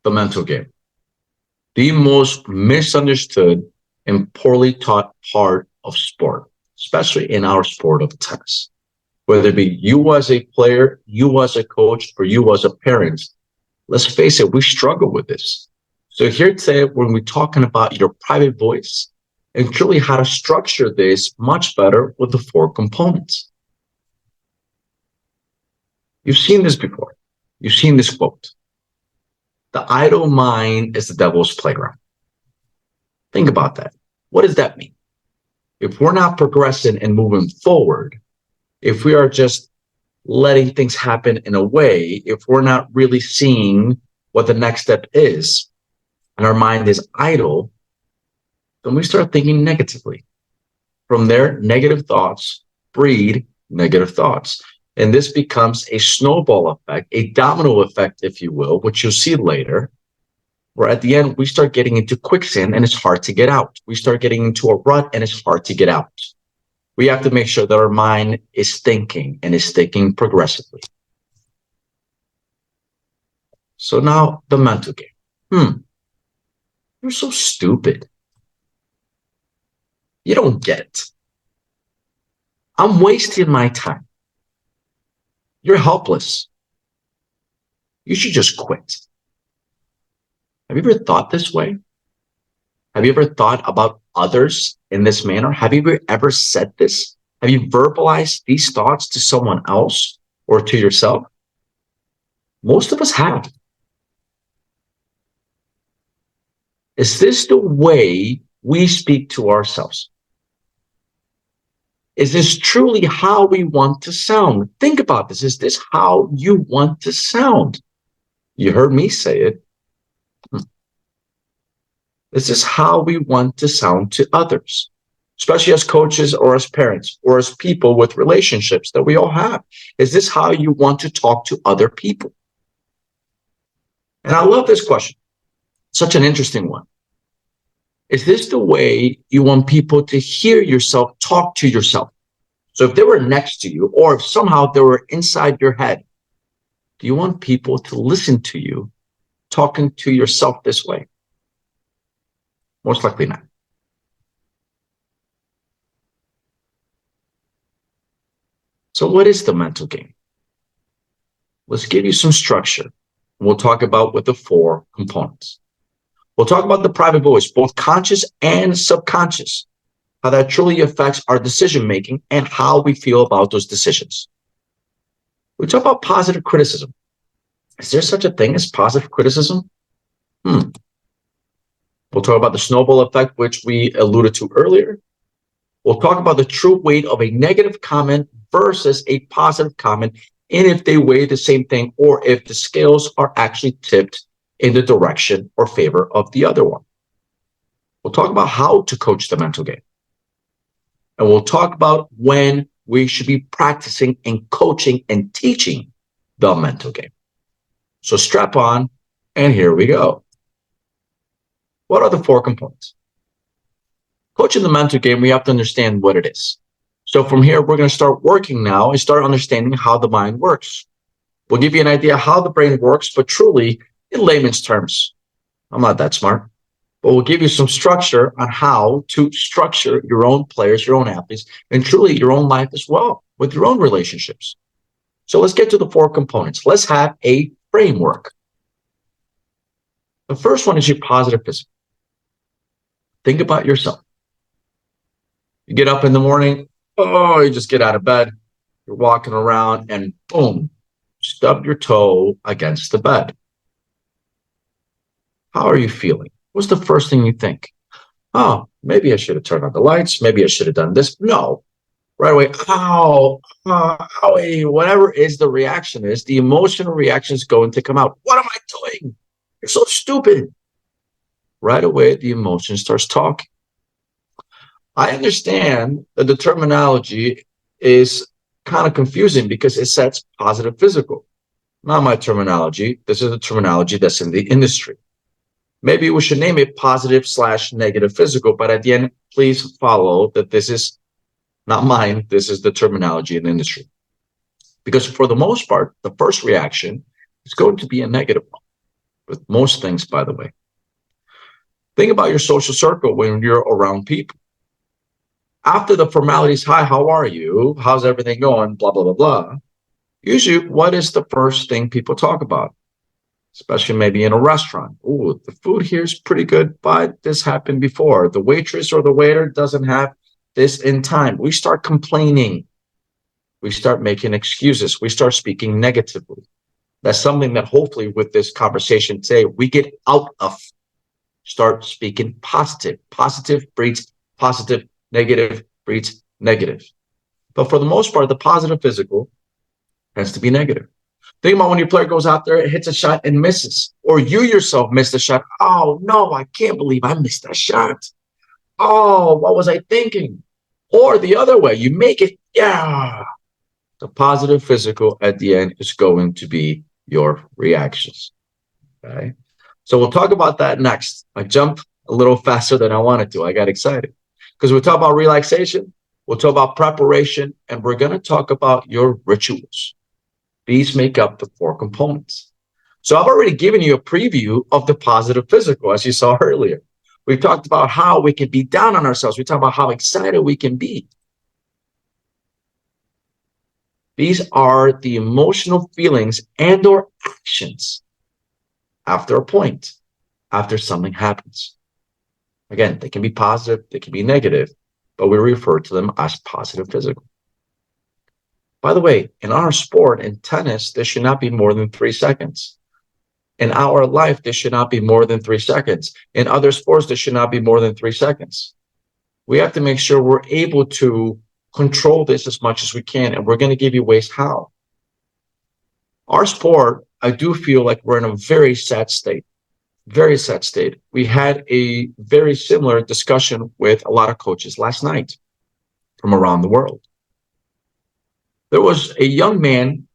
The mental game. The most misunderstood and poorly taught part of sport, especially in our sport of tennis. Whether it be you as a player, you as a coach, or you as a parent, let's face it, we struggle with this. So here today, when we're talking about your private voice and truly how to structure this much better with the four components. You've seen this before. You've seen this quote. The idle mind is the devil's playground. Think about that. What does that mean? If we're not progressing and moving forward, if we are just letting things happen in a way, if we're not really seeing what the next step is, and our mind is idle, then we start thinking negatively. From there, negative thoughts breed negative thoughts. And this becomes a snowball effect, a domino effect, if you will, which you'll see later, where at the end, we start getting into quicksand and it's hard to get out. We start getting into a rut and it's hard to get out. We have to make sure that our mind is thinking and is thinking progressively. So now the mental game. You're so stupid. You don't get it. I'm wasting my time. You're helpless. You should just quit. Have you ever thought this way? Have you ever thought about others in this manner? Have you ever said this? Have you verbalized these thoughts to someone else or to yourself? Most of us have. Is this the way we speak to ourselves? Is this truly how we want to sound? Think about this. Is this how you want to sound? You heard me say it. Is this how we want to sound to others, especially as coaches or as parents or as people with relationships that we all have? Is this how you want to talk to other people? And I love this question. Such an interesting one. Is this the way you want people to hear yourself talk to yourself? So if they were next to you or if somehow they were inside your head, do you want people to listen to you talking to yourself this way? Most likely not. So what is the mental game? Let's give you some structure. We'll talk about with the four components. We'll talk about the private voice, both conscious and subconscious, how that truly affects our decision-making and how we feel about those decisions. We talk about positive criticism. Is there such a thing as positive criticism? We'll talk about the snowball effect, which we alluded to earlier. We'll talk about the true weight of a negative comment versus a positive comment, and if they weigh the same thing, or if the scales are actually tipped in the direction or favor of the other one. We'll talk about how to coach the mental game. And we'll talk about when we should be practicing and coaching and teaching the mental game. So strap on, and here we go. What are the four components? Coaching the mental game, we have to understand what it is. So from here, we're going to start working now and start understanding how the mind works. We'll give you an idea how the brain works, but truly in layman's terms. I'm not that smart, but we'll give you some structure on how to structure your own players, your own athletes, and truly your own life as well with your own relationships. So let's get to the four components. Let's have a framework. The first one is your positive physical. Think about yourself. You get up in the morning, you just get out of bed, you're walking around and boom, stub your toe against the bed. How are you feeling? What's the first thing you think? Oh, maybe I should have turned on the lights. Maybe I should have done this. No. Right away, ow, whatever is the reaction is, the emotional reaction is going to come out. What am I doing? You're so stupid. Right away, the emotion starts talking. I understand that the terminology is kind of confusing because it sets positive physical. Not my terminology. This is the terminology that's in the industry. Maybe we should name it positive/negative physical, but at the end, please follow that this is not mine. This is the terminology in the industry. Because for the most part, the first reaction is going to be a negative one. with most things, by the way. Think about your social circle when you're around people. After the formalities, hi, how are you? How's everything going? Blah, blah, blah, blah. Usually, what is the first thing people talk about? Especially maybe in a restaurant. Oh, the food here is pretty good, but this happened before. The waitress or the waiter doesn't have this in time. We start complaining. We start making excuses. We start speaking negatively. That's something that hopefully with this conversation today, we get out of. Start speaking positive. Positive breeds positive. Negative breeds negative. But for the most part, the positive physical has to be negative. Think about when your player goes out there, hits a shot and misses, or you yourself missed a shot. Oh, no, I can't believe I missed that shot. Oh, what was I thinking? Or the other way, you make it. Yeah. The positive physical at the end is going to be your reactions. Okay. So we'll talk about that next. I jumped a little faster than I wanted to. I got excited because we'll talk about relaxation. We'll talk about preparation, and we're going to talk about your rituals. These make up the 4 components. So I've already given you a preview of the positive physical, as you saw earlier. We've talked about how we can be down on ourselves. We talked about how excited we can be. These are the emotional feelings and or actions after a point, after something happens. Again, they can be positive, they can be negative, but we refer to them as positive physical. By the way, in our sport, in tennis, there should not be more than 3 seconds. In our life, there should not be more than 3 seconds. In other sports, there should not be more than 3 seconds. We have to make sure we're able to control this as much as we can, and we're going to give you ways how. Our sport, I do feel like we're in a very sad state. Very sad state. We had a very similar discussion with a lot of coaches last night from around the world. There was a young man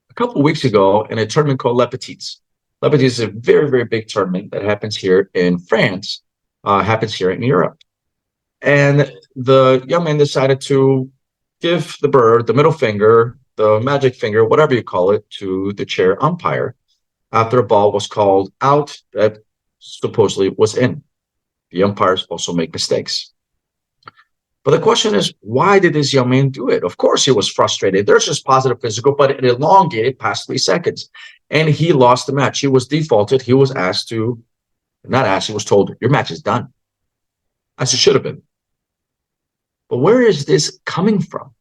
a couple of weeks ago in a tournament called Les Petits. Les Petits is a very, very big tournament that happens here in France, happens here in Europe. And the young man decided to give the bird, the middle finger, the magic finger, whatever you call it, to the chair umpire after a ball was called out that supposedly was in. The umpires also make mistakes. But the question is, why did this young man do it? Of course, he was frustrated. There's just positive physical, but it elongated past 3 seconds. And he lost the match. He was defaulted. He was asked to, not asked, he was told, your match is done. As it should have been. But where is this coming from?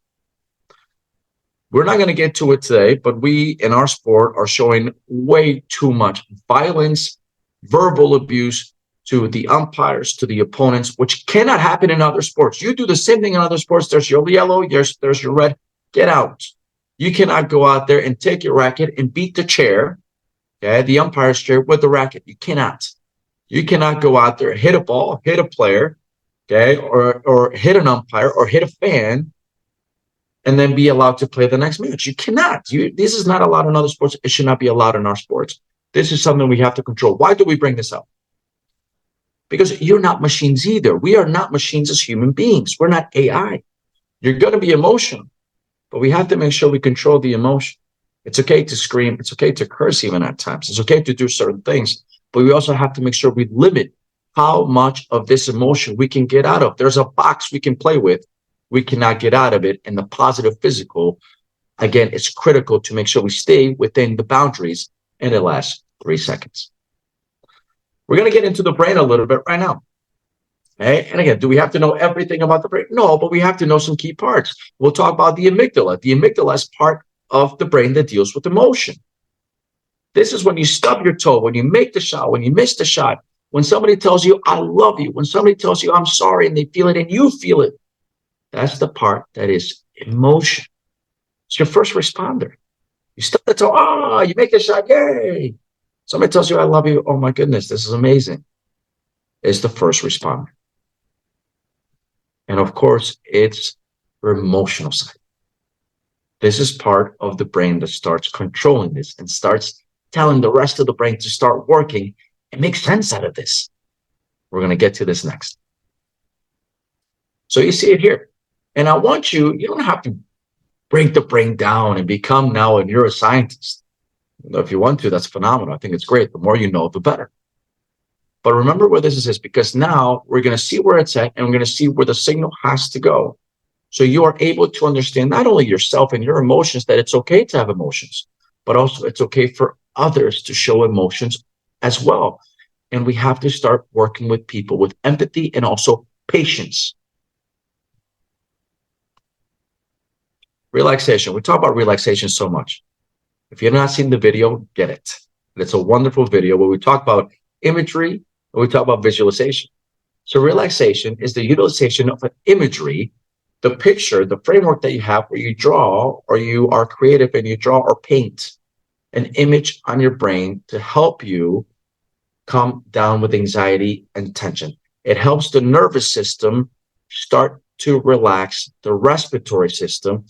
We're not going to get to it today, but we in our sport are showing way too much violence, verbal abuse to the umpires, to the opponents, which cannot happen in other sports. You do the same thing in other sports. There's your yellow, there's your red. Get out. You cannot go out there and take your racket and beat the chair, okay, the umpire's chair with the racket. You cannot. You cannot go out there, hit a ball, hit a player, okay, or hit an umpire or hit a fan and then be allowed to play the next match. You cannot. This is not allowed in other sports. It should not be allowed in our sports. This is something we have to control. Why do we bring this up? Because you're not machines either. We are not machines as human beings. We're not AI. You're going to be emotional, but we have to make sure we control the emotion. It's okay to scream. It's okay to curse even at times. It's okay to do certain things, but we also have to make sure we limit how much of this emotion we can get out of. There's a box we can play with. We cannot get out of it. And the positive physical, again, it's critical to make sure we stay within the boundaries and it lasts 3 seconds. We're going to get into the brain a little bit right now. Okay? And again, do we have to know everything about the brain? No, but we have to know some key parts. We'll talk about the amygdala. The amygdala is part of the brain that deals with emotion. This is when you stub your toe, when you make the shot, when you miss the shot, when somebody tells you, I love you, when somebody tells you, I'm sorry, and they feel it and you feel it. That's the part that is emotion. It's your first responder. You stub the toe, you make the shot, yay. Somebody tells you, I love you. Oh, my goodness, this is amazing. It's the first responder. And of course, it's your emotional side. This is part of the brain that starts controlling this and starts telling the rest of the brain to start working and make sense out of this. We're going to get to this next. So you see it here. And I want you don't have to break the brain down and become now a neuroscientist. If you want to, that's phenomenal. I think it's great. The more you know, the better. But remember where this is, because now we're going to see where it's at and we're going to see where the signal has to go. So you are able to understand not only yourself and your emotions, that it's okay to have emotions, but also it's okay for others to show emotions as well. And we have to start working with people with empathy and also patience. Relaxation. We talk about relaxation so much. If you've not seen the video, get it. It's a wonderful video where we talk about imagery and we talk about visualization. So relaxation is the utilization of an imagery, the picture, the framework that you have where you draw or you are creative and you draw or paint an image on your brain to help you come down with anxiety and tension. It helps the nervous system start to relax, the respiratory system,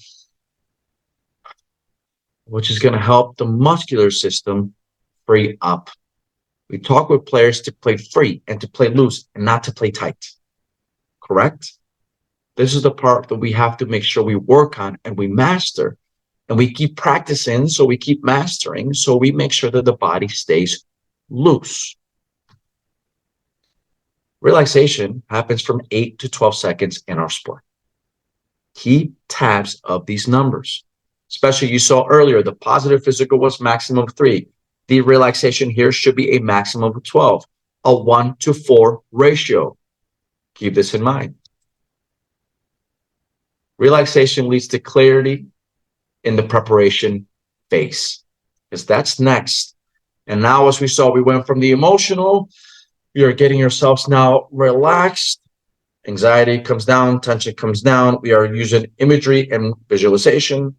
which is going to help the muscular system free up. We talk with players to play free and to play loose and not to play tight. Correct? This is the part that we have to make sure we work on and we master. And we keep practicing, so we keep mastering, so we make sure that the body stays loose. Relaxation happens from 8 to 12 seconds in our sport. Keep tabs of these numbers. Especially you saw earlier, the positive physical was maximum 3. The relaxation here should be a maximum of 12, a 1 to 4 ratio. Keep this in mind. Relaxation leads to clarity in the preparation phase, because that's next. And now, as we saw, we went from the emotional, we are getting ourselves now relaxed. Anxiety comes down, tension comes down. We are using imagery and visualization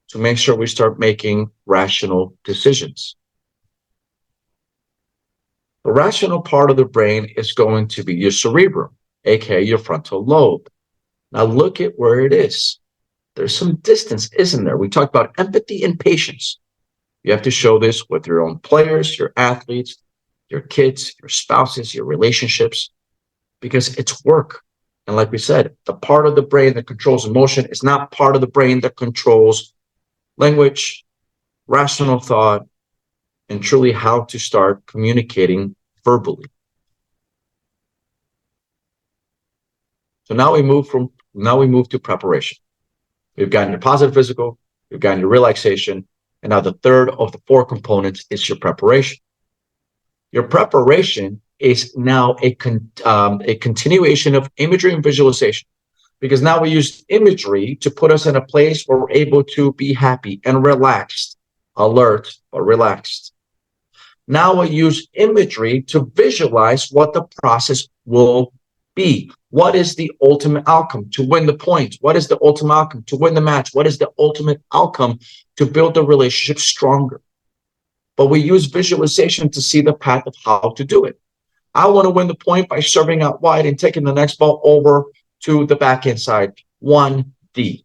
to make sure we start making rational decisions. The rational part of the brain is going to be your cerebrum, aka your frontal lobe. Now look at where it is. There's some distance, isn't there? We talked about empathy and patience. You have to show this with your own players, your athletes, your kids, your spouses, your relationships, because it's work. And like we said, the part of the brain that controls emotion is not part of the brain that controls language, rational thought, and truly how to start communicating verbally. So now we move to preparation. We've gotten your positive physical, we've gotten your relaxation, and now the third of the 4 components is your preparation. Your preparation is now a continuation of imagery and visualization, because now we use imagery to put us in a place where we're able to be happy and relaxed, alert, but relaxed. Now we use imagery to visualize what the process will be. What is the ultimate outcome? To win the point. What is the ultimate outcome? To win the match. What is the ultimate outcome? To build the relationship stronger. But we use visualization to see the path of how to do it. I want to win the point by serving out wide and taking the next ball over to the backhand side, 1D.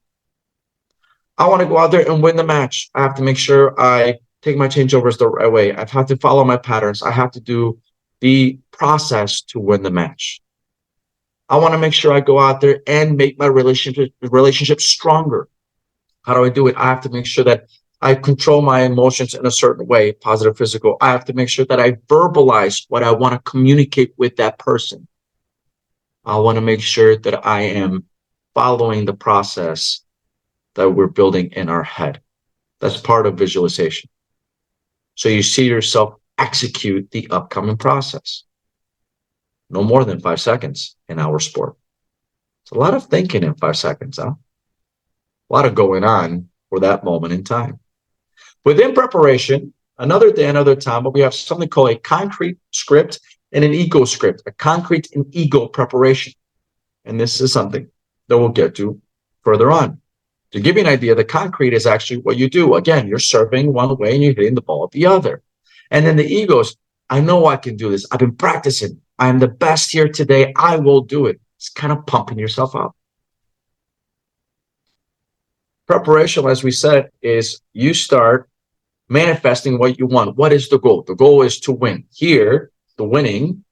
I want to go out there and win the match. I have to make sure I take my changeovers the right way. I have to follow my patterns. I have to do the process to win the match. I want to make sure I go out there and make my relationship stronger. How do I do it? I have to make sure that I control my emotions in a certain way, positive, physical. I have to make sure that I verbalize what I want to communicate with that person. I want to make sure that I am following the process that we're building in our head. That's part of visualization. So you see yourself execute the upcoming process. No more than 5 seconds in our sport. It's a lot of thinking in 5 seconds, huh? A lot of going on for that moment in time. Within preparation, another day, another time, but we have something called a concrete script and an ego script, a concrete and ego preparation. And this is something that we'll get to further on. To give you an idea, the concrete is actually what you do. Again, you're serving one way and you're hitting the ball the other. And then the egos, I know I can do this. I've been practicing. I'm the best here today. I will do it. It's kind of pumping yourself up. Preparation, as we said, is you start manifesting what you want. What is the goal? The goal is to win. Here, the winning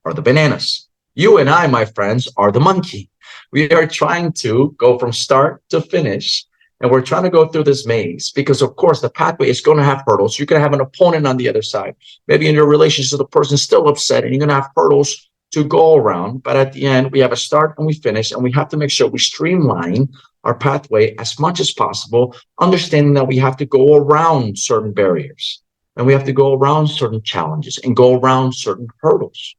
are the bananas. You and I, my friends, are the monkey. We are trying to go from start to finish And we're trying to go through this maze because, of course, the pathway is going to have hurdles. You're going to have an opponent on the other side. Maybe in your relationship, the person's still upset and you're going to have hurdles to go around. But at the end, we have a start and we finish, and we have to make sure we streamline our pathway as much as possible, understanding that we have to go around certain barriers and we have to go around certain challenges and go around certain hurdles.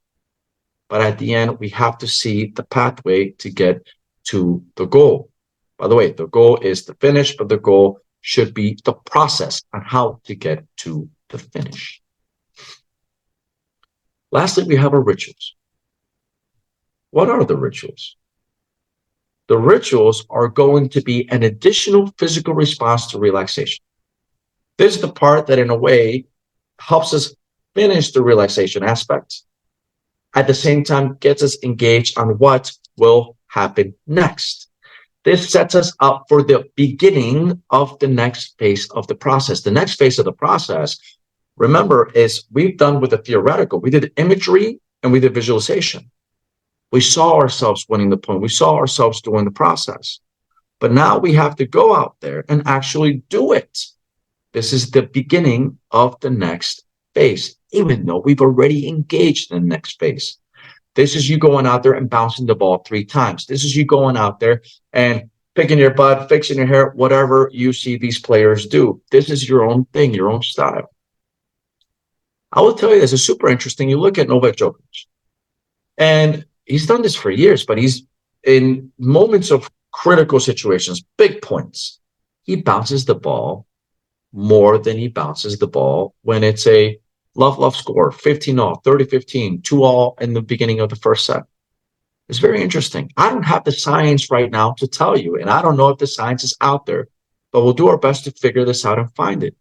But at the end, we have to see the pathway to get to the goal. By the way, the goal is the finish, but the goal should be the process on how to get to the finish. Lastly, we have our rituals. What are the rituals? The rituals are going to be an additional physical response to relaxation. This is the part that, in a way, helps us finish the relaxation aspect. At the same time, gets us engaged on what will happen next. This sets us up for the beginning of the next phase of the process. The next phase of the process, remember, is we've done with the theoretical. We did imagery and we did visualization. We saw ourselves winning the point. We saw ourselves doing the process. But now we have to go out there and actually do it. This is the beginning of the next phase, even though we've already engaged in the next phase. This is you going out there and bouncing the ball 3 times. This is you going out there and picking your butt, fixing your hair, whatever you see these players do. This is your own thing, your own style. I will tell you, this is super interesting. You look at Novak Djokovic, and he's done this for years, but he's in moments of critical situations, big points, he bounces the ball more than he bounces the ball when it's a love score, 15-all, 30-15, 2-all in the beginning of the first set. It's very interesting. I don't have the science right now to tell you, and I don't know if the science is out there, but we'll do our best to figure this out and find it.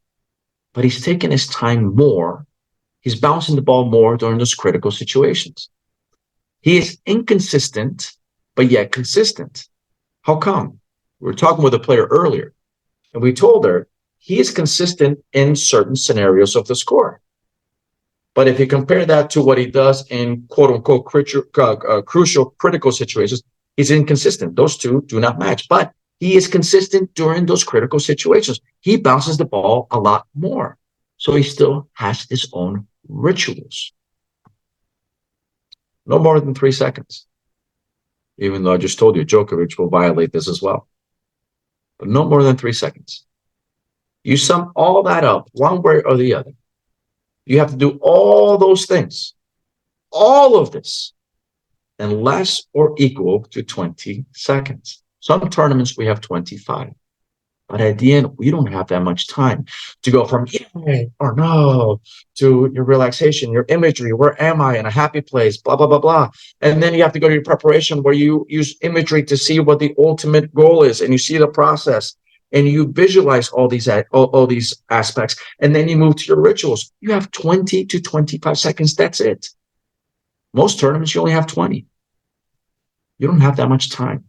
But he's taking his time more. He's bouncing the ball more during those critical situations. He is inconsistent, but yet consistent. How come? We were talking with a player earlier, and we told her he is consistent in certain scenarios of the score. But if you compare that to what he does in quote-unquote crucial, critical situations, he's inconsistent. Those two do not match. But he is consistent during those critical situations. He bounces the ball a lot more. So he still has his own rituals. No more than 3 seconds. Even though I just told you Djokovic will violate this as well. But no more than 3 seconds. You sum all that up, one way or the other. You have to do all those things, all of this, in less or equal to 20 seconds. Some tournaments we have 25. But at the end, we don't have that much time to go from yay or no to your relaxation, your imagery, where am I in a happy place, blah, blah, blah, blah. And then you have to go to your preparation where you use imagery to see what the ultimate goal is, and you see the process. And you visualize all these aspects, and then you move to your rituals. You have 20 to 25 seconds. That's it. Most tournaments, you only have 20. You don't have that much time.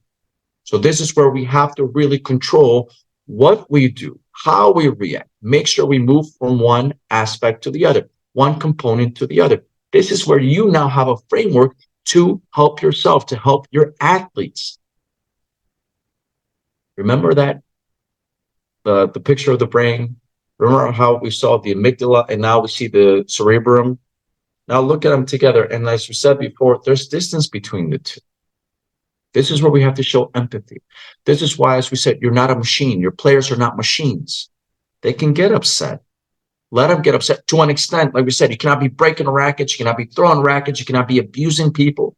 So this is where we have to really control what we do, how we react, make sure we move from one aspect to the other, one component to the other. This is where you now have a framework to help yourself, to help your athletes. Remember that? The picture of the brain. Remember how we saw the amygdala and now we see the cerebrum? Now look at them together. And as we said before, there's distance between the two. This is where we have to show empathy. This is why, as we said, you're not a machine. Your players are not machines. They can get upset. Let them get upset to an extent. Like we said, you cannot be breaking rackets. You cannot be throwing rackets. You cannot be abusing people.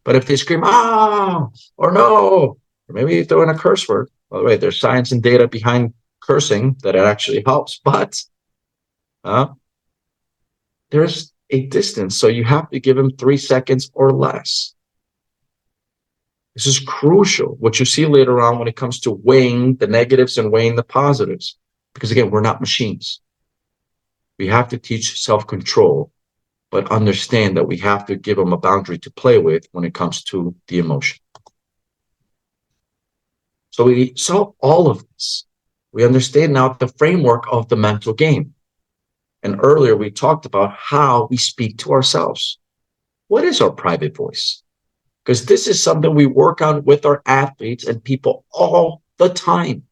But if they scream, ah, or no, or maybe throw in a curse word. By the way, there's science and data behind cursing that it actually helps, but there's a distance. So you have to give them 3 seconds or less. This is crucial. What you see later on when it comes to weighing the negatives and weighing the positives, because again, we're not machines. We have to teach self-control, but understand that we have to give them a boundary to play with when it comes to the emotion. So we saw all of this. We understand now the framework of the mental game. And earlier we talked about how we speak to ourselves. What is our private voice? Because this is something we work on with our athletes and people all the time.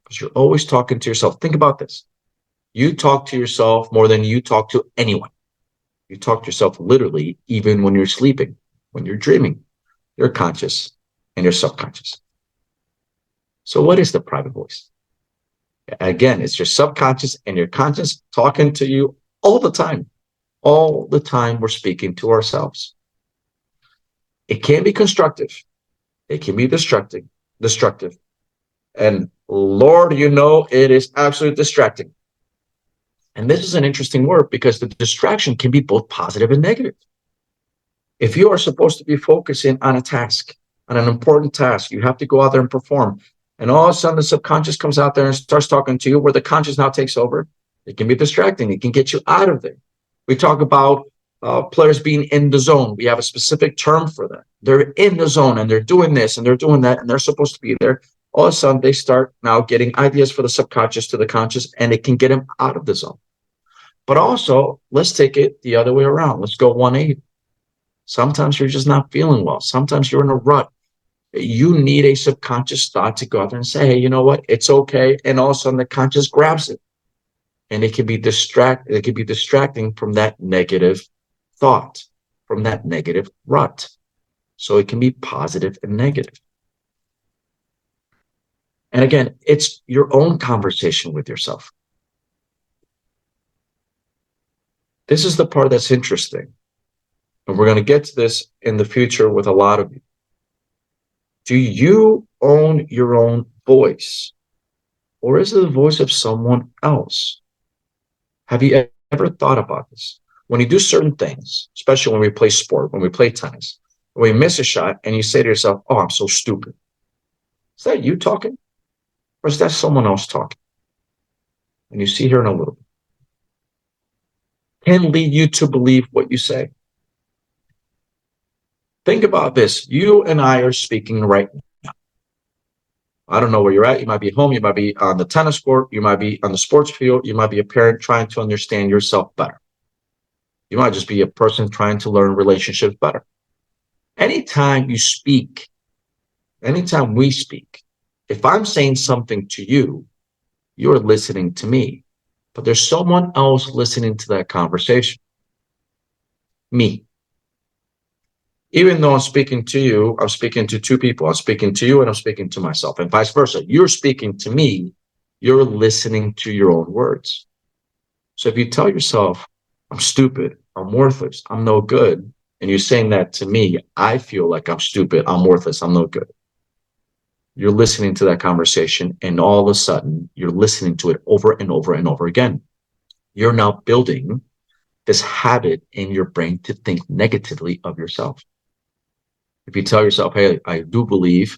because you're always talking to yourself. Think about this. You talk to yourself more than you talk to anyone. You talk to yourself literally, even when you're sleeping, when you're dreaming, your conscious and your subconscious. So what is the private voice? Again, it's your subconscious and your conscious talking to you all the time. All the time we're speaking to ourselves. It can be constructive. It can be destructive. And Lord, it is absolutely distracting. And this is an interesting word because the distraction can be both positive and negative. If you are supposed to be focusing on a task, on an important task, you have to go out there and perform. And all of a sudden the subconscious comes out there and starts talking to you where the conscious now takes over. It can be distracting. It can get you out of there. We talk about players being in the zone. We have a specific term for that. They're in the zone and they're doing this and they're doing that and they're supposed to be there. All of a sudden they start now getting ideas for the subconscious to the conscious, and it can get them out of the zone. But also, let's take it the other way around. Let's go 180. Sometimes you're just not feeling well. Sometimes you're in a rut. You need a subconscious thought to go out there and say, hey, you know what? It's okay. And all of a sudden the conscious grabs it. And it can be distracting from that negative thought, from that negative rut. So it can be positive and negative. And again, it's your own conversation with yourself. This is the part that's interesting. And we're going to get to this in the future with a lot of you. Do you own your own voice? Or is it the voice of someone else? Have you ever thought about this? When you do certain things, especially when we play sport, when we play tennis, when we miss a shot and you say to yourself, oh, I'm so stupid. Is that you talking? Or is that someone else talking? And you see here in a little bit. Can lead you to believe what you say. Think about this. You and I are speaking right now. I don't know where you're at. You might be home. You might be on the tennis court. You might be on the sports field. You might be a parent trying to understand yourself better. You might just be a person trying to learn relationships better. Anytime you speak, anytime we speak, if I'm saying something to you, you're listening to me. But there's someone else listening to that conversation. Me. Even though I'm speaking to you, I'm speaking to two people. I'm speaking to you and I'm speaking to myself, and vice versa. You're speaking to me. You're listening to your own words. So if you tell yourself, I'm stupid, I'm worthless, I'm no good, and you're saying that to me, I feel like I'm stupid, I'm worthless, I'm no good. You're listening to that conversation, and all of a sudden, you're listening to it over and over and over again. You're now building this habit in your brain to think negatively of yourself. If you tell yourself, hey, I do believe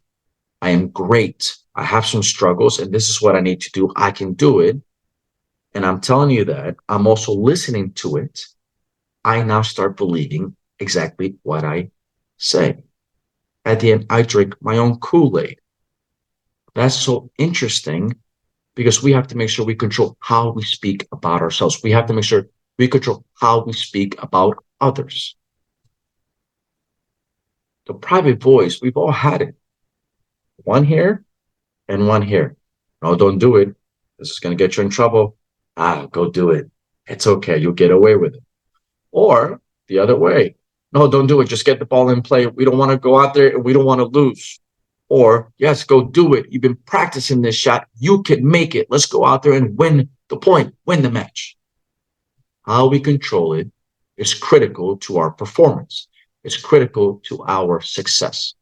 I am great, I have some struggles, and this is what I need to do, I can do it, and I'm telling you that, I'm also listening to it, I now start believing exactly what I say. At the end, I drink my own Kool-Aid. That's so interesting because we have to make sure we control how we speak about ourselves. We have to make sure we control how we speak about others. The private voice, we've all had it. One here and one here. No, don't do it. This is going to get you in trouble. Go do it. It's okay. You'll get away with it. Or the other way. No, don't do it. Just get the ball in play. We don't want to go out there and we don't want to lose. Or, yes, go do it. You've been practicing this shot. You can make it. Let's go out there and win the point, win the match. How we control it is critical to our performance. It's critical to our success.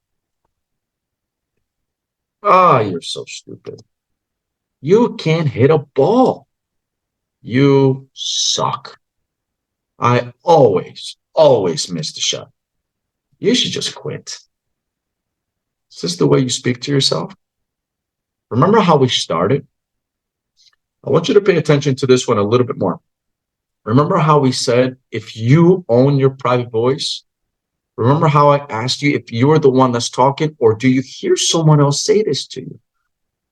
You're so stupid. You can't hit a ball. You suck. I always miss the shot. You should just quit. Is this the way you speak to yourself? Remember how we started? I want you to pay attention to this one a little bit more. Remember how we said, if you own your private voice, remember how I asked you if you're the one that's talking, or do you hear someone else say this to you?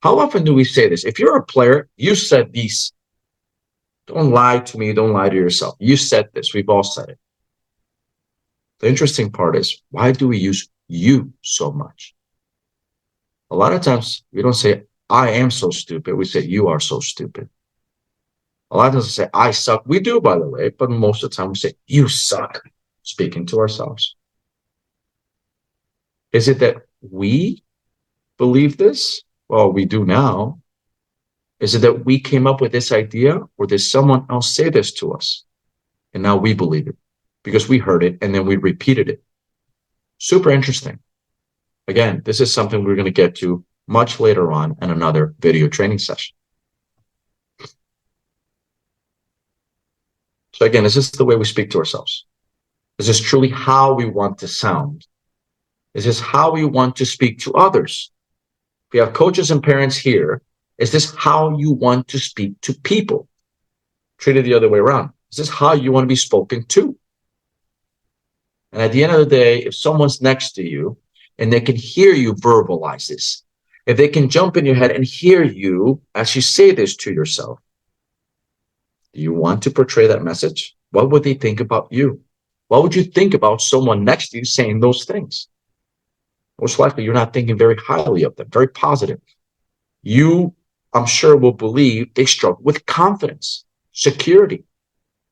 How often do we say this? If you're a player, you said these. Don't lie to me. Don't lie to yourself. You said this. We've all said it. The interesting part is, why do we use you so much? A lot of times we don't say I am so stupid. We say, you are so stupid. A lot of times we say, I suck. We do, by the way, but most of the time we say, you suck, speaking to ourselves. Is it that we believe this? Well, we do now. Is it that we came up with this idea, or did someone else say this to us? And now we believe it because we heard it and then we repeated it. Super interesting. Again, this is something we're going to get to much later on in another video training session. So again, is this the way we speak to ourselves? Is this truly how we want to sound? Is this how we want to speak to others? If we have coaches and parents here, is this how you want to speak to people? Treat it the other way around. Is this how you want to be spoken to? And at the end of the day, if someone's next to you and they can hear you verbalize this, if they can jump in your head and hear you as you say this to yourself, do you want to portray that message? What would they think about you? What would you think about someone next to you saying those things? Most likely, you're not thinking very highly of them, very positive. You, I'm sure, will believe they struggle with confidence, security,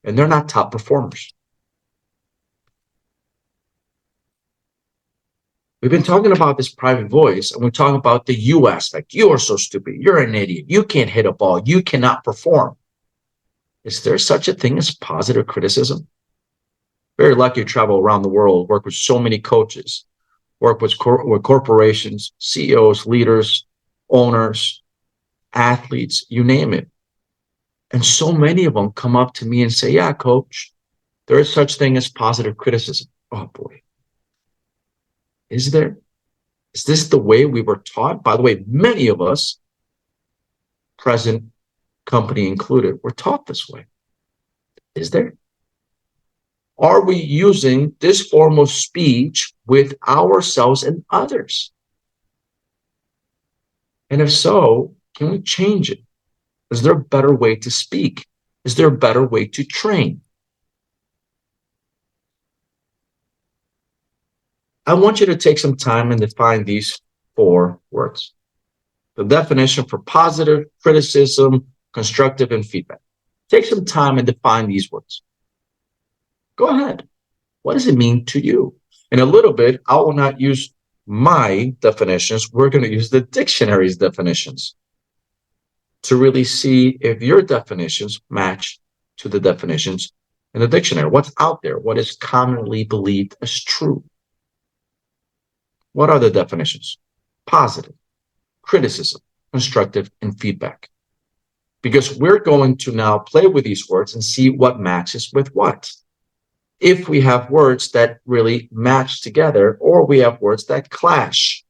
and they're not top performers. We've been talking about this private voice, and we're talking about the you aspect. You are so stupid. You're an idiot. You can't hit a ball. You cannot perform. Is there such a thing as positive criticism? Very lucky to travel around the world, work with so many coaches, work with corporations, CEOs, leaders, owners, athletes, you name it. And so many of them come up to me and say, yeah, coach, there is such thing as positive criticism. Oh, boy. Is there? Is this the way we were taught? By the way, many of us, present company included, were taught this way. Is there? Are we using this form of speech with ourselves and others? And if so, can we change it? Is there a better way to speak? Is there a better way to train? I want you to take some time and define these 4 words. The definition for positive, criticism, constructive, and feedback. Take some time and define these words. Go ahead. What does it mean to you? In a little bit, I will not use my definitions. We're going to use the dictionary's definitions to really see if your definitions match to the definitions in the dictionary. What's out there? What is commonly believed as true? What are the definitions? Positive, criticism, constructive, and feedback. Because we're going to now play with these words and see what matches with what. If we have words that really match together, or we have words that clash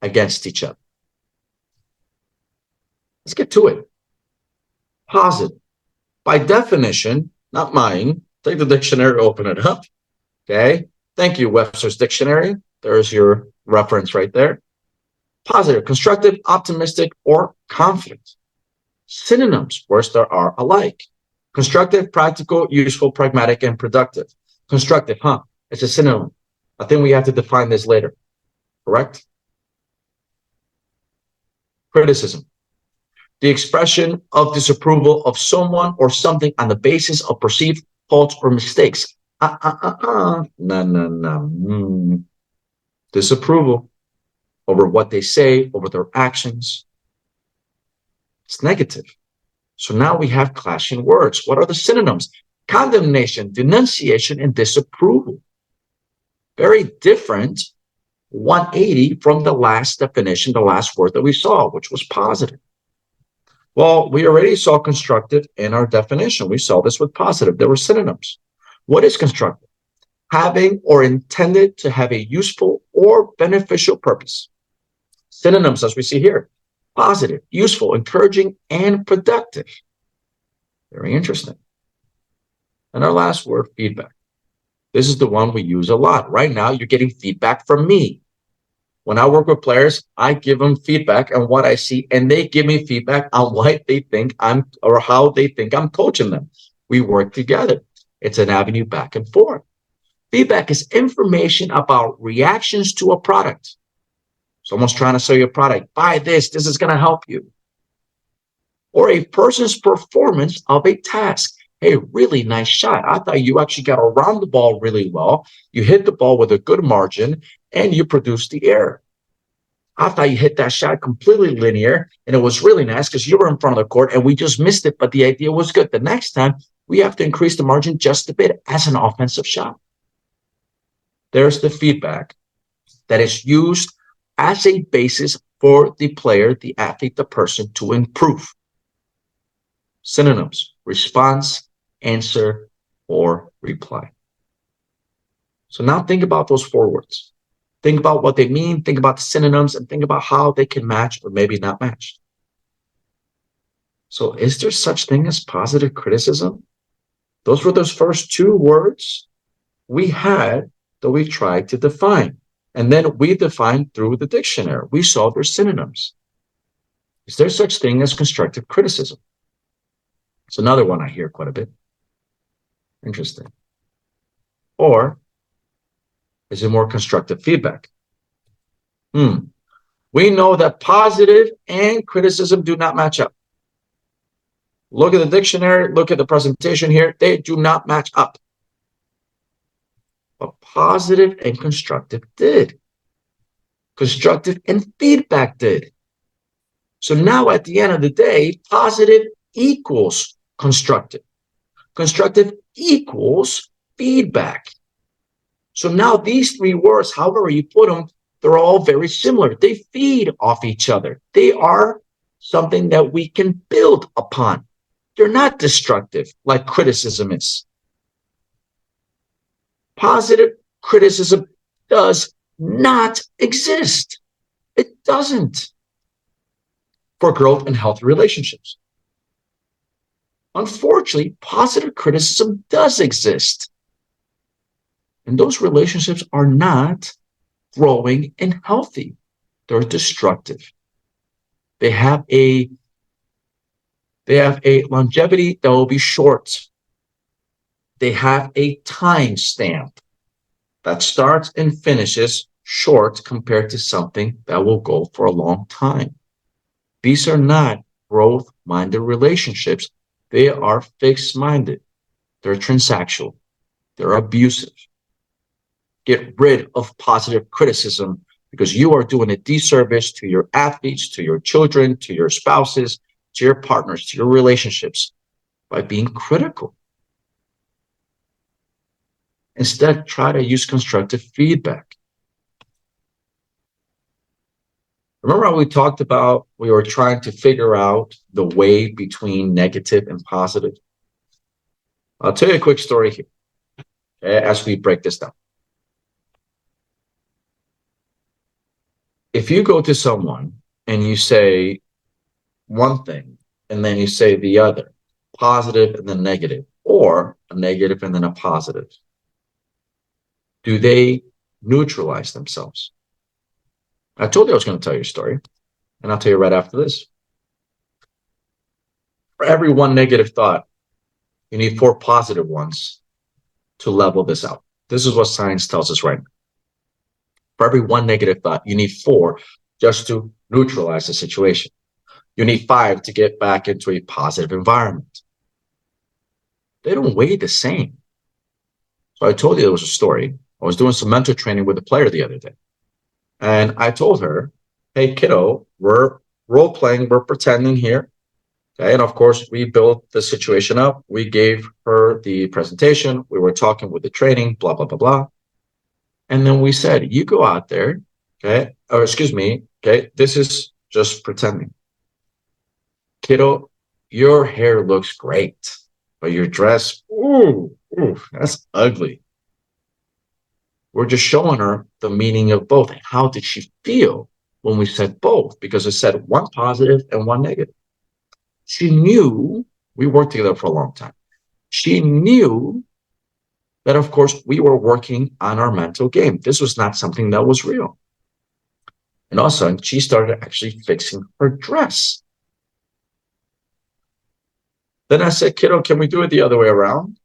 against each other. Let's get to it. Positive. By definition, not mine, take the dictionary, open it up. Okay. Thank you, Webster's Dictionary. There's your reference right there. Positive, constructive, optimistic, or confident. Synonyms, words that are alike. Constructive, practical, useful, pragmatic, and productive. Constructive, it's a synonym. I think we have to define this later. Correct? Criticism. The expression of disapproval of someone or something on the basis of perceived faults or mistakes. No. Disapproval over what they say, over their actions. It's negative. So now we have clashing words. What are the synonyms? Condemnation, denunciation, and disapproval. Very different 180 from the last definition, the last word that we saw, which was positive. Well, we already saw constructive in our definition. We saw this with positive. There were synonyms. What is constructive? Having or intended to have a useful or beneficial purpose. Synonyms, as we see here. Positive, useful, encouraging, and productive. Very interesting. And our last word, feedback. This is the one we use a lot. Right now, you're getting feedback from me. When I work with players, I give them feedback on what I see, and they give me feedback on what they think I'm, or how they think I'm coaching them. We work together. It's an avenue back and forth. Feedback is information about reactions to a product. Someone's trying to sell you a product. Buy this. This is going to help you. Or a person's performance of a task. Hey, really nice shot. I thought you actually got around the ball really well. You hit the ball with a good margin and you produced the error. I thought you hit that shot completely linear and it was really nice because you were in front of the court and we just missed it, but the idea was good. The next time we have to increase the margin just a bit as an offensive shot. There's the feedback that is used as a basis for the player, the athlete, the person to improve. Synonyms: response, answer, or reply. So now think about those four words. Think about what they mean, think about the synonyms, and think about how they can match or maybe not match. So is there such thing as positive criticism? Those were those first two words we had that we tried to define. And then we defined through the dictionary. We saw their synonyms. Is there such thing as constructive criticism? It's another one I hear quite a bit. Interesting. Or is it more constructive feedback? We know that positive and criticism do not match up. Look at the dictionary, look at the presentation here. They do not match up. But positive and constructive did. Constructive and feedback did. So now at the end of the day, positive equals constructive. Constructive equals feedback. So now these three words, however you put them, they're all very similar. They feed off each other. They are something that we can build upon. They're not destructive like criticism is. Positive criticism does not exist. It doesn't. For growth and healthy relationships. Unfortunately, positive criticism does exist. And those relationships are not growing and healthy. They're destructive. They have a longevity that will be short. They have a time stamp that starts and finishes short compared to something that will go for a long time. These are not growth-minded relationships. They are fixed-minded. They're transactional. They're abusive. Get rid of positive criticism because you are doing a disservice to your athletes, to your children, to your spouses, to your partners, to your relationships by being critical. Instead, try to use constructive feedback. Remember how we talked about we were trying to figure out the way between negative and positive? I'll tell you a quick story here as we break this down. If you go to someone and you say one thing and then you say the other, positive and then negative, or a negative and then a positive, do they neutralize themselves? I told you I was going to tell you a story, and I'll tell you right after this. For every one negative thought, you need 4 positive ones to level this out. This is what science tells us right now. For every one negative thought, you need 4 just to neutralize the situation. You need 5 to get back into a positive environment. They don't weigh the same. So I told you there was a story. I was doing some mental training with a player the other day. And I told her, hey, kiddo, we're role-playing, we're pretending here. Okay, and of course, we built the situation up. We gave her the presentation. We were talking with the training, blah, blah, blah, blah. And then we said, you go out there, okay, or excuse me, okay, this is just pretending. Kiddo, your hair looks great, but your dress, ooh, that's ugly. We're just showing her the meaning of both. How did she feel when we said both? Because it said one positive and one negative. She knew, we worked together for a long time. She knew that, of course, we were working on our mental game. This was not something that was real. And all of a sudden, she started actually fixing her dress. Then I said, kiddo, can we do it the other way around?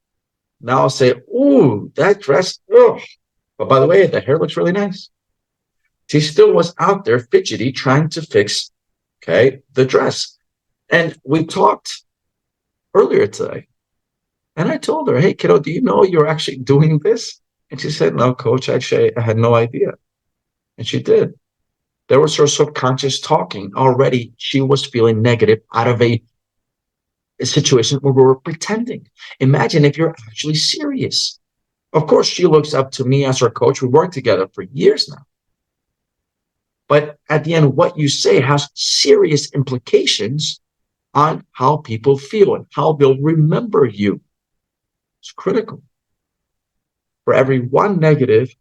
Now I'll say, ooh, that dress, ugh. But by the way, the hair looks really nice. She still was out there fidgety trying to fix, okay, the dress. And we talked earlier today. And I told her, hey, kiddo, do you know you're actually doing this? And she said, no, coach, actually, I had no idea. And she did. There was her subconscious talking. Already, she was feeling negative out of a situation where we were pretending. Imagine if you're actually serious. Of course, she looks up to me as her coach. We worked together for years now. But at the end, what you say has serious implications on how people feel and how they'll remember you. It's critical. For every one negative,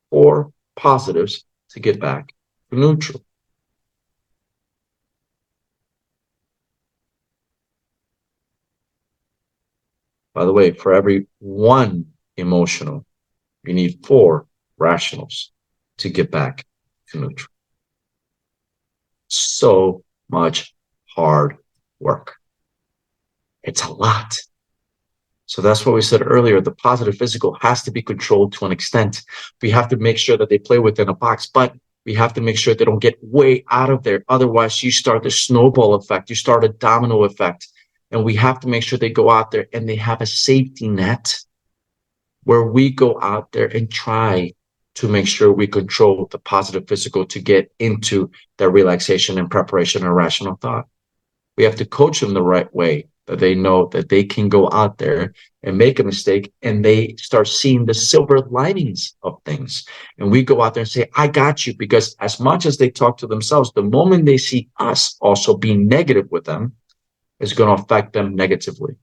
4 positives to get back to neutral. By the way, for every 1 emotional, you need 4 rationals to get back to neutral. So much hard work. It's a lot. So that's what we said earlier. The positive physical has to be controlled to an extent. We have to make sure that they play within a box, but we have to make sure they don't get way out of there. Otherwise, you start the snowball effect. You start a domino effect. And we have to make sure they go out there and they have a safety net where we go out there and try to make sure we control the positive physical to get into their relaxation and preparation and rational thought. We have to coach them the right way, that they know that they can go out there and make a mistake and they start seeing the silver linings of things. And we go out there and say, I got you, because as much as they talk to themselves, the moment they see us also being negative with them is going to affect them negatively.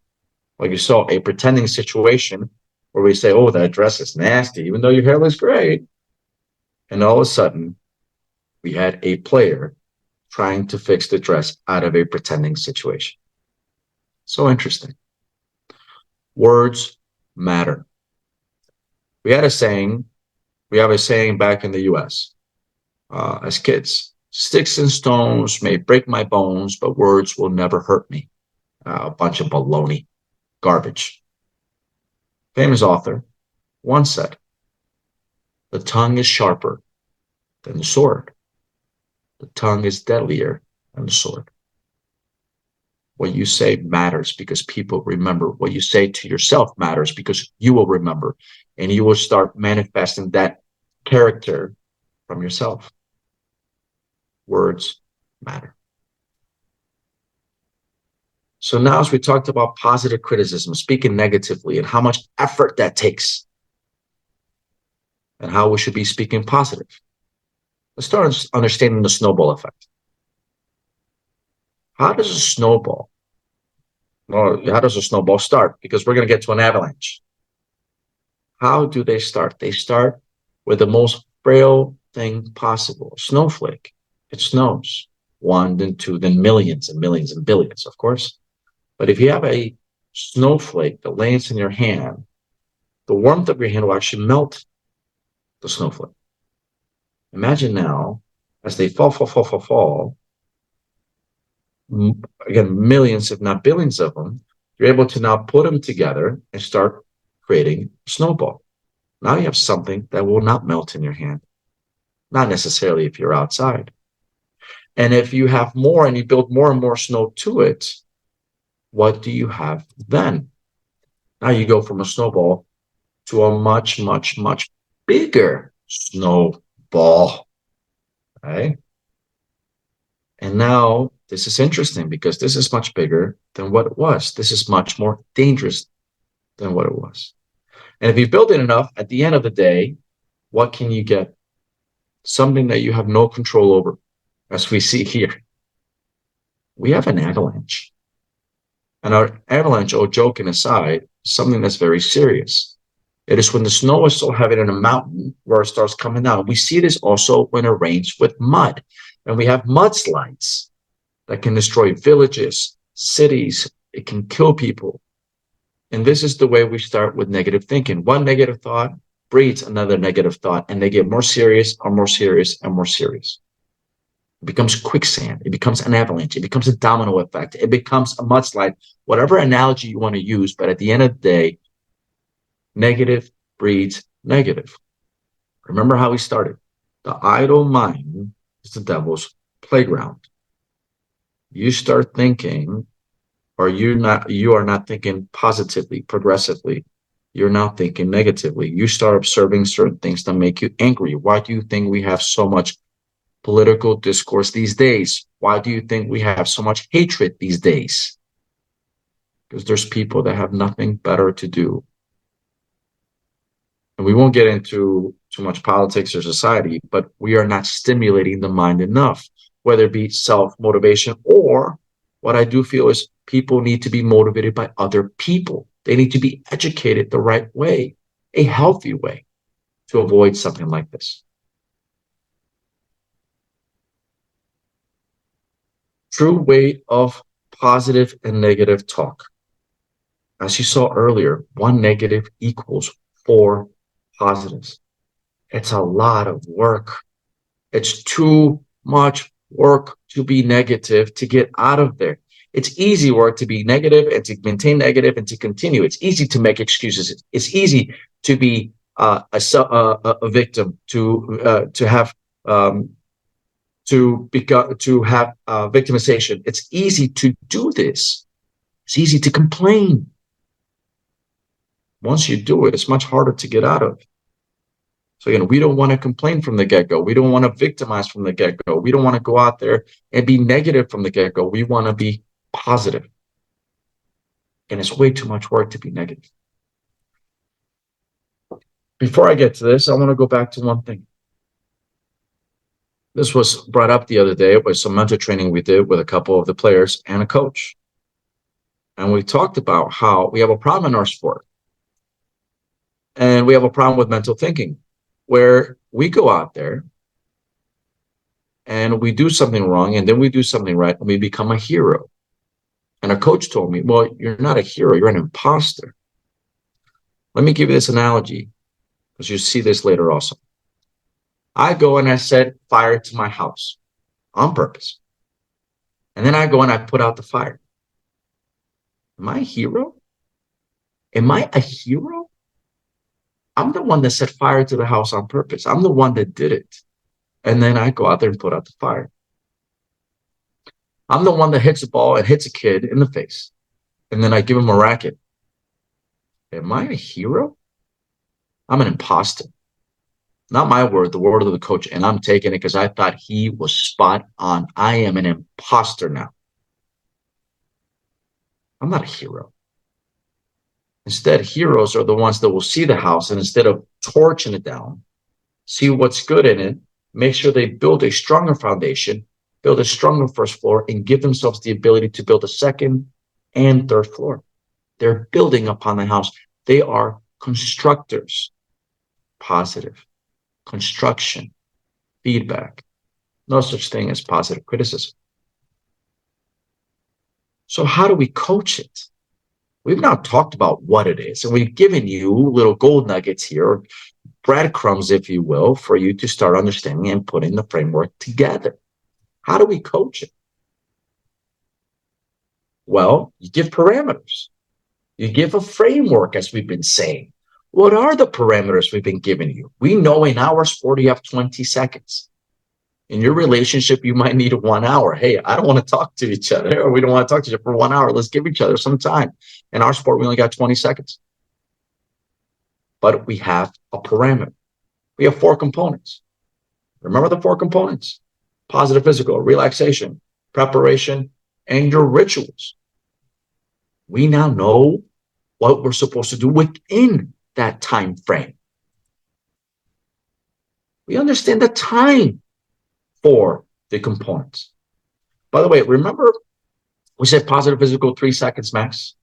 Like you saw a pretending situation where we say, oh, that dress is nasty, even though your hair looks great. And all of a sudden, we had a player trying to fix the dress out of a pretending situation. So interesting. Words matter. We have a saying back in the US as kids: sticks and stones may break my bones, but words will never hurt me. A bunch of baloney, garbage. Famous author once said, the tongue is sharper than the sword. The tongue is deadlier than the sword. What you say matters because people remember. What you say to yourself matters because you will remember, and you will start manifesting that character from yourself. Words matter. So now, as we talked about positive criticism, speaking negatively, and how much effort that takes, and how we should be speaking positive, let's start understanding the snowball effect. How does a snowball start? Because we're going to get to an avalanche. How do they start? They start with the most frail thing possible, a snowflake. It snows. 1, then 2, then millions and millions and billions, of course. But if you have a snowflake that lands in your hand, the warmth of your hand will actually melt the snowflake. Imagine now, as they fall, again, millions, if not billions of them, you're able to now put them together and start creating a snowball. Now you have something that will not melt in your hand. Not necessarily if you're outside. And if you have more and you build more and more snow to it, what do you have then? Now you go from a snowball to a much, much, much bigger snowball, right? And now this is interesting because this is much bigger than what it was. This is much more dangerous than what it was. And if you build it enough, at the end of the day, what can you get? Something that you have no control over, as we see here. We have an avalanche. And our avalanche, joking aside, is something that's very serious. It is when the snow is so heavy in a mountain where it starts coming down. We see this also when it rains with mud. And we have mudslides that can destroy villages, cities. It can kill people. And this is the way we start with negative thinking. One negative thought breeds another negative thought, and they get more serious and more serious and more serious. It becomes quicksand. It becomes an avalanche. It becomes a domino effect. It becomes a mudslide, whatever analogy you want to use. But at the end of the day, negative breeds negative. Remember how we started. The idle mind is the devil's playground. You start thinking, or you are not thinking positively, progressively. You're now thinking negatively. You start observing certain things that make you angry. Why do you think we have so much political discourse these days? Why do you think we have so much hatred these days? Because there's people that have nothing better to do. And we won't get into too much politics or society, but we are not stimulating the mind enough, whether it be self-motivation, or what I do feel is people need to be motivated by other people. They need to be educated the right way, a healthy way, to avoid something like this. True weight of positive and negative talk. As you saw earlier, one negative equals four positives. It's a lot of work. It's too much work to be negative to get out of there. It's easy work to be negative and to maintain negative and to continue. It's easy to make excuses. It's easy to be a victim, to have victimization. It's easy to do this. It's easy to complain. Once you do it, it's much harder to get out of. So, again, we don't want to complain from the get-go. We don't want to victimize from the get-go. We don't want to go out there and be negative from the get-go. We want to be positive. And it's way too much work to be negative. Before I get to this, I want to go back to one thing. This was brought up the other day with some mental training we did with a couple of the players and a coach. And we talked about how we have a problem in our sport. And we have a problem with mental thinking, where we go out there and we do something wrong, and then we do something right, and we become a hero. And a coach told me, well, you're not a hero, you're an imposter. Let me give you this analogy, because you'll see this later also. I go and I set fire to my house on purpose. And then I go and I put out the fire. Am I a hero? Am I a hero? I'm the one that set fire to the house on purpose. I'm the one that did it. And then I go out there and put out the fire. I'm the one that hits a ball and hits a kid in the face. And then I give him a racket. Am I a hero? I'm an imposter. Not my word, the word of the coach. And I'm taking it because I thought he was spot on. I am an imposter now. I'm not a hero. Instead, heroes are the ones that will see the house, and instead of torching it down, see what's good in it, make sure they build a stronger foundation, build a stronger first floor, and give themselves the ability to build a second and third floor. They're building upon the house. They are constructors. Positive. Construction. Feedback. No such thing as positive criticism. So how do we coach it? We've now talked about what it is, and we've given you little gold nuggets here, breadcrumbs, if you will, for you to start understanding and putting the framework together. How do we coach it? Well, you give parameters. You give a framework, as we've been saying. What are the parameters we've been giving you? We know in our sport you have 20 seconds. In your relationship, you might need 1 hour. Hey, I don't want to talk to each other, or we don't want to talk to each other for 1 hour. Let's give each other some time. In our sport, we only got 20 seconds. But we have a parameter. We have 4 components. Remember the 4 components: positive physical, relaxation, preparation, and your rituals. We now know what we're supposed to do within that time frame. We understand the time for the components. By the way, remember we said positive physical 3 seconds max?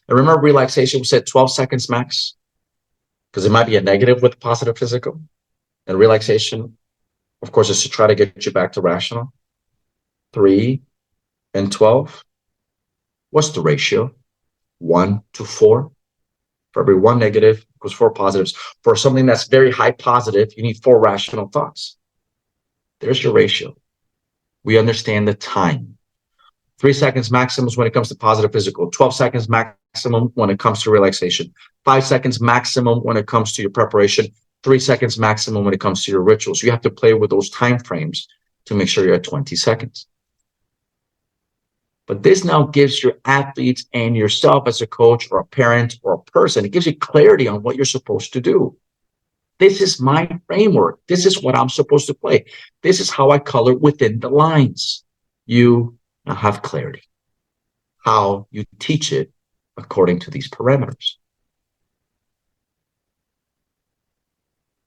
And remember relaxation, we said 12 seconds max? Because it might be a negative with positive physical. And relaxation, of course, is to try to get you back to rational. 3 and 12. What's the ratio? 1 to 4. For every 1 negative equals 4 positives. For something that's very high positive, you need 4 rational thoughts. There's your ratio. We understand the time. 3 seconds maximum when it comes to positive physical. 12 seconds maximum when it comes to relaxation. 5 seconds maximum when it comes to your preparation. 3 seconds maximum when it comes to your rituals. You have to play with those time frames to make sure you're at 20 seconds. But this now gives your athletes and yourself as a coach or a parent or a person, it gives you clarity on what you're supposed to do. This is my framework. This is what I'm supposed to play. This is how I color within the lines. You now have clarity how you teach it according to these parameters.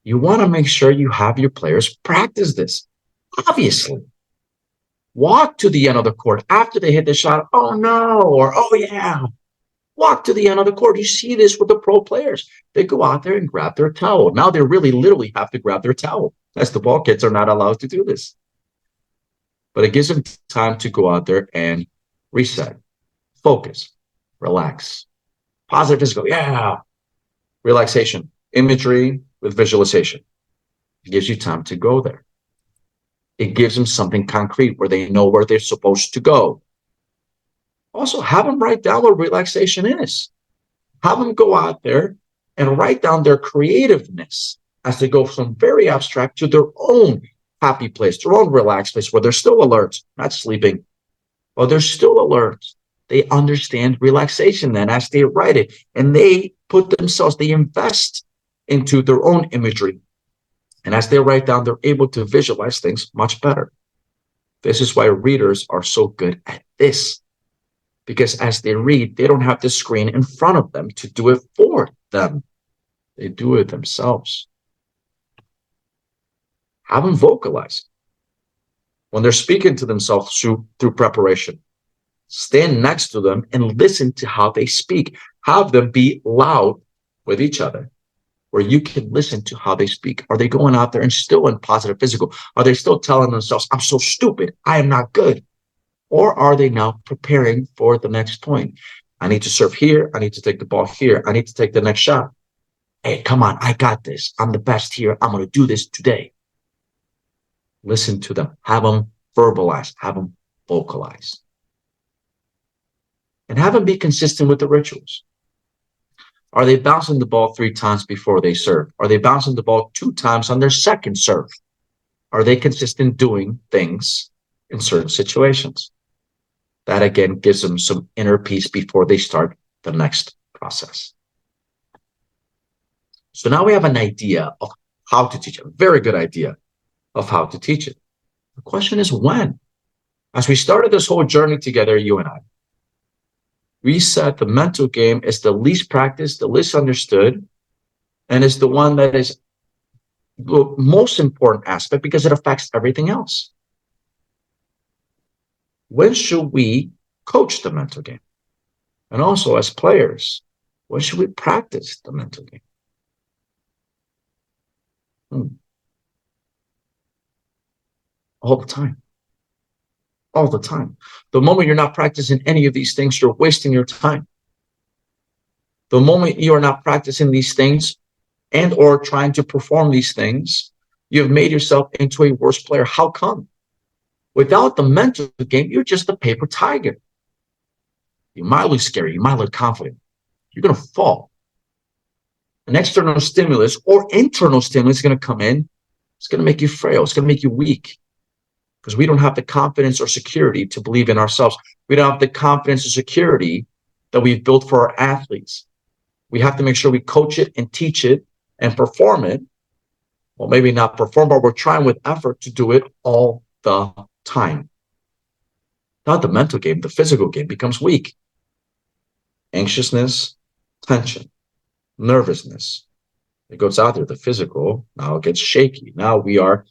You want to make sure you have your players practice this. Obviously, walk to the end of the court after they hit the shot. Oh no, or oh yeah. Walk to the end of the court. You see this with the pro players. They go out there and grab their towel. Now they really literally have to grab their towel, as the ball kids are not allowed to do this. But it gives them time to go out there and reset, focus, relax. Positive physical, yeah. Relaxation, imagery with visualization. It gives you time to go there. It gives them something concrete where they know where they're supposed to go. Also, have them write down what relaxation is. Have them go out there and write down their creativeness as they go from very abstract to their own happy place, their own relaxed place where they're still alert, not sleeping, but they're still alert. They understand relaxation then as they write it, and they put themselves, they invest into their own imagery. And as they write down, they're able to visualize things much better. This is why readers are so good at this. Because as they read, they don't have the screen in front of them to do it for them. They do it themselves. Have them vocalize. When they're speaking to themselves through preparation, stand next to them and listen to how they speak. Have them be loud with each other, where you can listen to how they speak. Are they going out there and still in positive physical? Are they still telling themselves, I'm so stupid, I am not good? Or are they now preparing for the next point? I need to serve here. I need to take the ball here. I need to take the next shot. Hey, come on, I got this. I'm the best here. I'm going to do this today. Listen to them. Have them verbalize. Have them vocalize. And have them be consistent with the rituals. Are they bouncing the ball 3 times before they serve? Are they bouncing the ball 2 times on their second serve? Are they consistent doing things in certain situations? That again gives them some inner peace before they start the next process. So now we have an idea of how to teach it, a very good idea of how to teach it. The question is when? As we started this whole journey together, you and I, we said the mental game is the least practiced, the least understood, and is the one that is the most important aspect because it affects everything else. When should we coach the mental game? And also as players, when should we practice the mental game? All the time. All the time. The moment you're not practicing any of these things, you're wasting your time. The moment you are not practicing these things and or trying to perform these things, you've made yourself into a worse player. How come? Without the mental game, you're just a paper tiger. You might look scary. You might look confident. You're going to fall. An external stimulus or internal stimulus is going to come in. It's going to make you frail. It's going to make you weak because we don't have the confidence or security to believe in ourselves. We don't have the confidence or security that we've built for our athletes. We have to make sure we coach it and teach it and perform it. Well, maybe not perform, but we're trying with effort to do it all the time. Not the mental game, the physical game becomes weak. Anxiousness, tension, nervousness. It goes out there, the physical, now it gets shaky. Now we are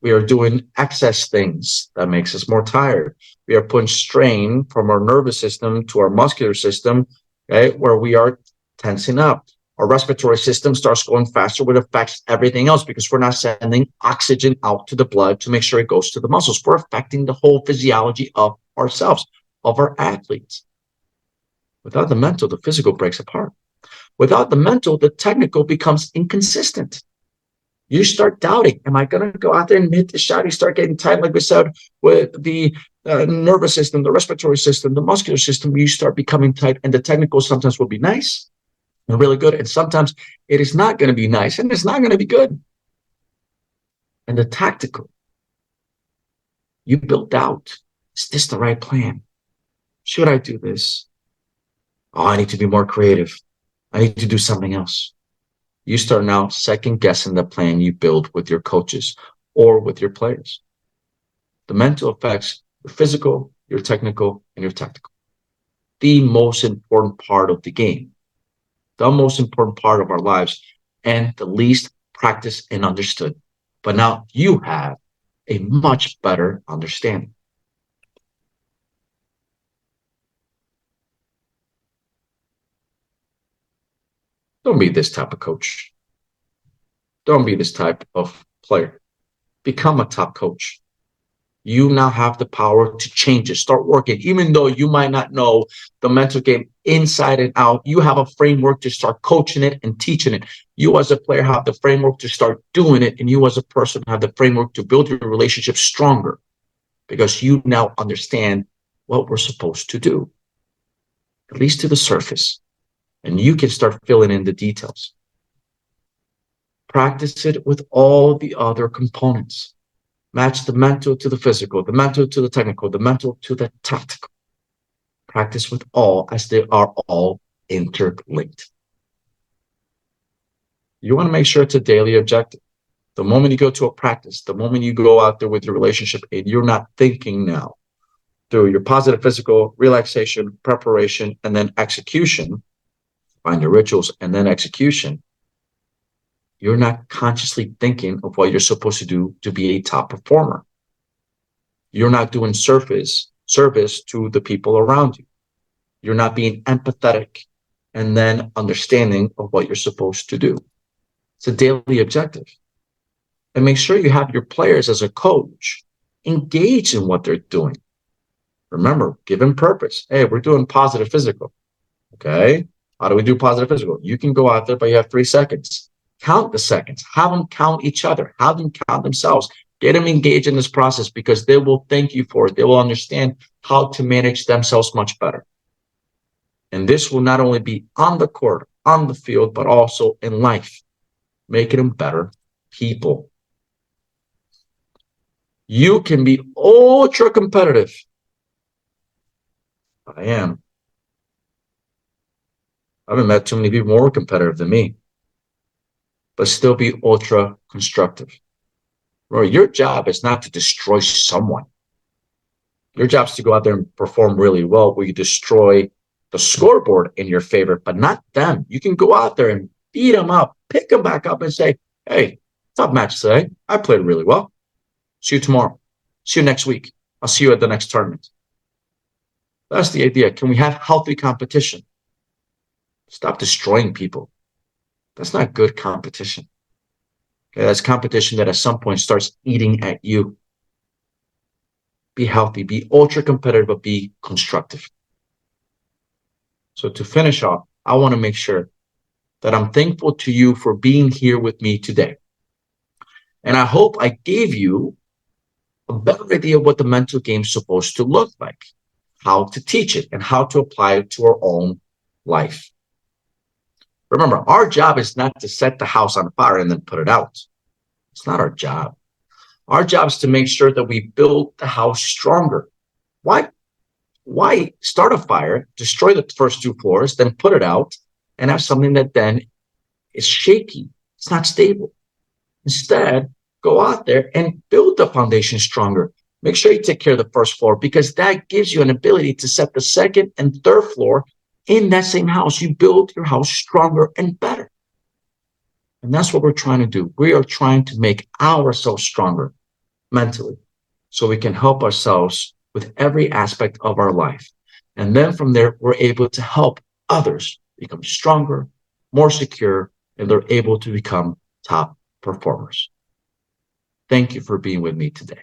doing excess things that makes us more tired. We are putting strain from our nervous system to our muscular system, okay, where we are tensing up. Our respiratory system starts going faster, which affects everything else because we're not sending oxygen out to the blood to make sure it goes to the muscles. We're affecting the whole physiology of ourselves, of our athletes. Without the mental, the physical breaks apart. Without the mental, the technical becomes inconsistent. You start doubting, am I going to go out there and hit the shot? You start getting tight, like we said, with the nervous system, the respiratory system, the muscular system. You start becoming tight, and the technical sometimes will be nice. and really good. And sometimes it is not going to be nice and it's not going to be good. And the tactical, you build out. Is this the right plan? Should I do this? Oh, I need to be more creative. I need to do something else. You start now second guessing the plan you build with your coaches or with your players. The mental affects your physical, your technical, and your tactical. The most important part of the game, the most important part of our lives, and the least practiced and understood. But now you have a much better understanding. Don't be this type of coach. Don't be this type of player. Become a top coach. You now have the power to change it, start working. Even though you might not know the mental game inside and out, you have a framework to start coaching it and teaching it. You as a player have the framework to start doing it, and you as a person have the framework to build your relationship stronger because you now understand what we're supposed to do, at least to the surface, and you can start filling in the details. Practice it with all the other components. Match the mental to the physical, the mental to the technical, the mental to the tactical. Practice with all as they are all interlinked. You want to make sure it's a daily objective. The moment you go to a practice, the moment you go out there with your relationship and you're not thinking now through your positive physical, relaxation, preparation, and then execution, find your rituals and then execution, you're not consciously thinking of what you're supposed to do to be a top performer. You're not doing service to the people around you. You're not being empathetic and then understanding of what you're supposed to do. It's a daily objective. And make sure you have your players as a coach engage in what they're doing. Remember, give them purpose. Hey, we're doing positive physical. Okay. How do we do positive physical? You can go out there, but you have 3 seconds. Count the seconds. Have them count each other. Have them count themselves. Get them engaged in this process because they will thank you for it. They will understand how to manage themselves much better. And this will not only be on the court, on the field, but also in life, making them better people. You can be ultra competitive. I am. I haven't met too many people more competitive than me, but still be ultra constructive. Your job is not to destroy someone. Your job is to go out there and perform really well where you destroy the scoreboard in your favor, but not them. You can go out there and beat them up, pick them back up and say, hey, tough match today. I played really well. See you tomorrow. See you next week. I'll see you at the next tournament. That's the idea. Can we have healthy competition? Stop destroying people. That's not good competition. Okay, that's competition that at some point starts eating at you. Be healthy, be ultra competitive, but be constructive. So to finish off, I want to make sure that I'm thankful to you for being here with me today. And I hope I gave you a better idea of what the mental game is supposed to look like, how to teach it, and how to apply it to our own life. Remember, our job is not to set the house on fire and then put it out. It's not our job. Our job is to make sure that we build the house stronger. Why start a fire, destroy the first 2 floors, then put it out and have something that then is shaky? It's not stable. Instead, go out there and build the foundation stronger. Make sure you take care of the first floor because that gives you an ability to set the second and third floor in that same house. You build your house stronger and better. And that's what we're trying to do. We are trying to make ourselves stronger mentally so we can help ourselves with every aspect of our life. And then from there, we're able to help others become stronger, more secure, and they're able to become top performers. Thank you for being with me today.